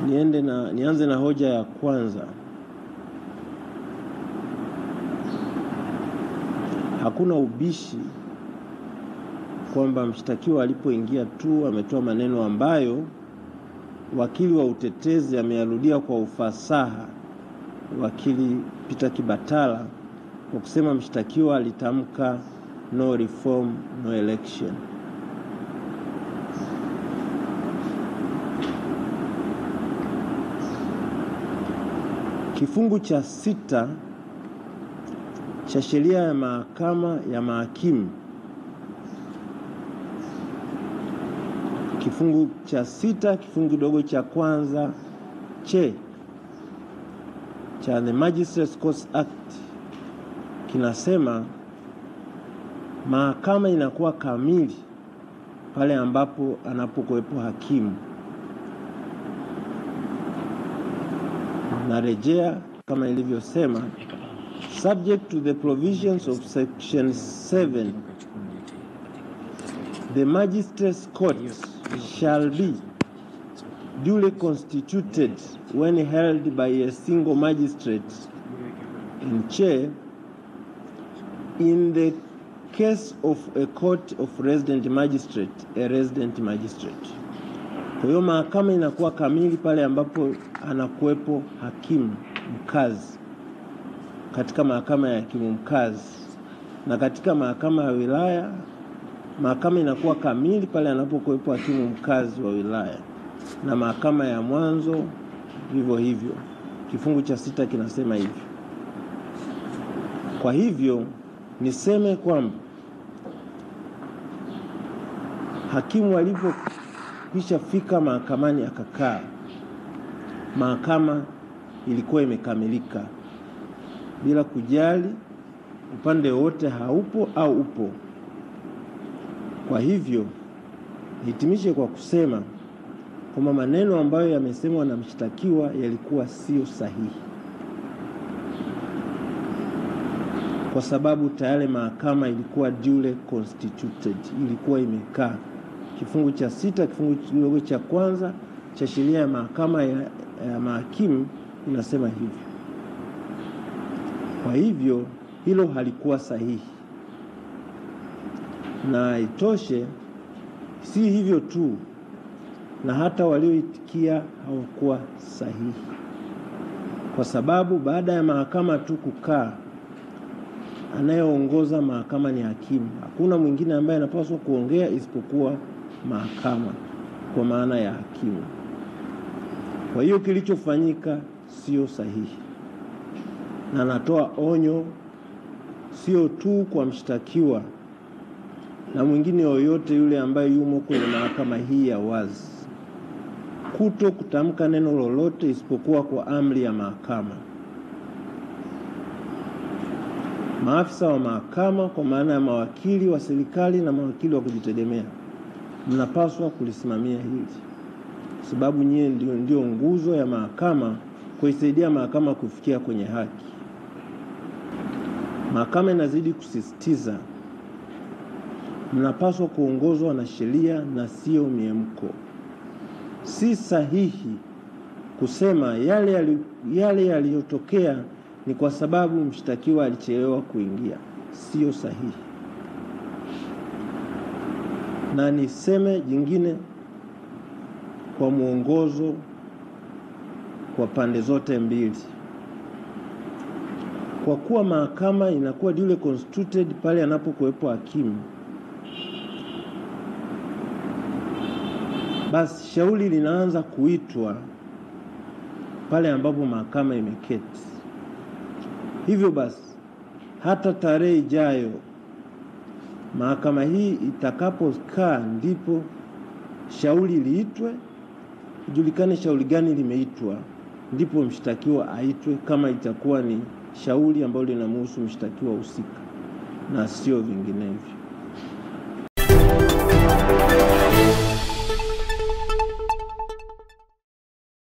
Nianze na hoja ya kwanza. Hakuna ubishi kwamba mshtakiwa alipoingia tu ametoa maneno ambayo wakili wa utetezi ameyarudia kwa ufasaha, wakili Peter Kibatala, kwa kusema mshtakiwa alitamka no reform no election. Kifungu cha 6 cha sheria ya mahakama ya mahakimu, kifungu cha 6 kifungu kidogo cha kwanza cha the Magistrates Courts Act kinasema mahakama inakuwa kamili pale ambapo anapokuwepo hakimu. Narejea kama ilivyosema, subject to the provisions of section 7, the Magistrates Court shall be duly constituted when held by a single magistrate in chair in the case of a court of resident magistrate, a resident magistrate. Kwa hiyo mahakama inakuwa kamili pale ambapo anakuwepo hakimu mkazi katika mahakama ya hakimu mkazi, na katika mahakama ya wilaya mahakama inakuwa kamili pale anapokuwepo hakimu mkazi wa wilaya, na mahakama ya mwanzo vivyo hivyo. Kifungu cha 6 kinasema hivyo. Kwa hivyo niseme kwamba hakimu alipokwisha fika mahakamani akakaa, mahakama ilikuwa imekamilika bila kujali upande wote haupo au upo. Kwa hivyo nihitimishe kwa kusema kwamba maneno ambayo yamesemwa na mshtakiwa yalikuwa sio sahihi, kwa sababu tayari mahakama ilikuwa duly constituted, ilikuwa imekaa. Kifungu cha 6 kifungu kidogo cha kwanza cha sheria ya mahakama ya mahakimu inasema hivyo. Kwa hivyo hilo halikuwa sahihi, na itoshe, si hivyo tu, na hata walioitikia hawakuwa sahihi, kwa sababu baada ya mahakama tu kukaa, anayeongoza mahakama ni hakimu. Hakuna mwingine ambaye anapaswa kuongea isipokuwa mahakama, kwa maana ya hakimu. Kwa hiyo kilichofanyika sio sahihi, na natoa onyo sio tu kwa mshtakiwa na mwingine yoyote yule ambaye yumo kwenye mahakama hii ya wazi, kuto kutamka neno lolote isipokuwa kwa amri ya mahakama. Maafisa wa mahakama, kwa maana ya mawakili wa serikali na mawakili wa kujitegemea, mnapaswa kulisimamia hili, sababu nyie ndio nguzo ya mahakama kuisaidia mahakama kufikia kwenye haki. Mahakama inazidi kusisitiza, mnapaswa kuongozwa na sheria na sio miemko. Si sahihi kusema yale yaliyotokea ni kwa sababu mshtakiwa alichelewa kuingia. Sio sahihi. Na niseme jingine kwa mwongozo kwa pande zote mbili. Kwa kuwa mahakama inakuwa duly constituted pale anapokuwepo hakimu, basi shauri linaanza kuitwa pale ambapo mahakama imeketi. Hivyo basi hata tarehe ijayo mahakama hii itakapokaa ndipo shauri liitwe, ijulikane shauri gani limeitwa, ndipo mshtakiwa aitwe, kama itakuwa ni shauri ambalo linamhusu mshtakiwa husika na sio vinginevyo.